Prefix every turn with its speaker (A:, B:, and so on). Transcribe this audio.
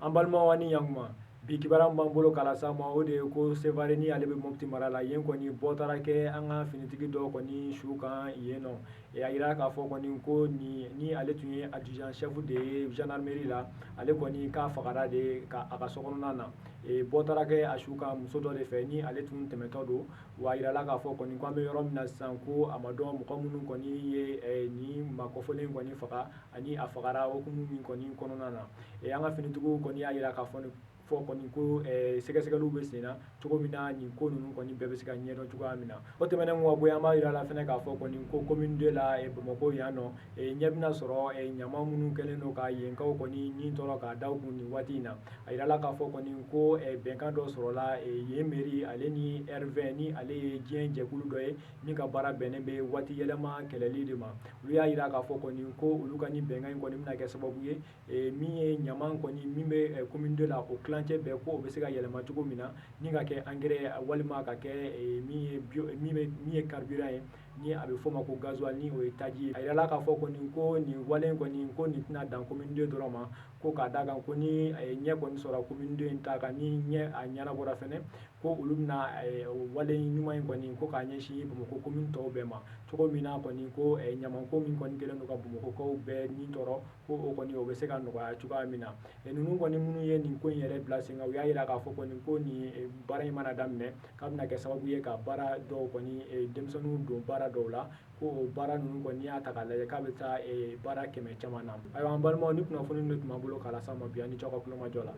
A: An balimaw ani ɲantuma bi kibaruya min b'an bolo k'a las'aw ma o de ye ko Sevare ni ale bɛ Mopti mara la yen kɔni bɔ taara kɛ an ka finitigi dɔ kɔni su kan yen nɔ a yira k'a fɔ kɔni ko ni ale tun ye adjudant chef de ye gendarmerie la ale kɔni k'a fagara de a ka sokɔnɔna na bɔ taara kɛ a su kan muso dɔ de fɛ ni ale tun tɛmɛtɔ don wa a yirala k'a fɔ kɔni k'an bɛ yɔrɔ min na sisan ko a ma dɔn mɔgɔ minnu kɔni ye nin maakɔfɔlen kɔni faga ani a fagara hukumu min kɔni kɔnɔna na an ka finitigiw kɔni y'a yira k'a fɔ kɔni ko sɛgɛsɛgɛliw bɛ sen na cogo min na nin ko ninnu kɔni bɛɛ bɛ se ka ɲɛdɔn cogoya min na o tɛmɛnen kɔ ka bɔ yen an b'a yira la fɛnɛ k'a fɔ kɔni ko commune 2 la Bamakɔ yan nɔ ɲɛ bɛna sɔrɔ ɲama minnu kɛlen don ka yenkaw kɔni nin tɔɔrɔ k'a da u kun nin waati in na a yirala k'a fɔ kɔni ko bɛnkan dɔ sɔrɔla yen mairie ale ni R20 ni ale ye diɲɛ jɛkulu dɔ ye min ka baara bɛnnen bɛ waati yɛlɛma kɛlɛli de ma olu y'a yira k'a fɔ kɔni ko olu ka nin bɛnkan in kɔni bɛna kɛ sababu ye min ye ɲama kɔni min bɛ commune 2 la o kilancɛ bɛɛ ko o bɛ se ka yɛlɛma cogo min na ni ka kɛ engrais walima ka kɛ min ye carburant ye ni a bɛ fɔ o ma ko gasoil ni o ye taji ye a yirala k'a fɔ kɔni ko nin wale in kɔni ko nin tɛna dan commune 2 dɔrɔn ma ko k'a d'a kan ko ni ɲɛ kɔni sɔrɔ commune 2 in ta kan ni ɲɛ a ɲɛnabɔra fɛnɛ ko olu bɛna wale ɲuman in kɔni ko k'a ɲɛsin Bamakɔ commune tɔw bɛɛ ma cogo min na kɔni ko ɲamako min kɔni kɛlen don ka Bamakɔkaw bɛɛ nin tɔɔrɔ ko o kɔni o bɛ se ka nɔgɔya cogoya min na ninnu kɔni minnu ye nin ko in yɛrɛ bila sen kan u y'a yira k'a fɔ kɔni ko nin baara in mana daminɛ k'a bɛna kɛ sababu ye ka baara dɔw kɔni denmisɛnninw don baara dɔw la ko o baara ninnu kɔni n'i y'a ta k'a lajɛ k'a bɛ taa baara 100 caman na ayiwa an balimaw ni kunnafoni de tun b'an bolo k'a las'aw ma bi a ni ce aw ka kulomajɔ la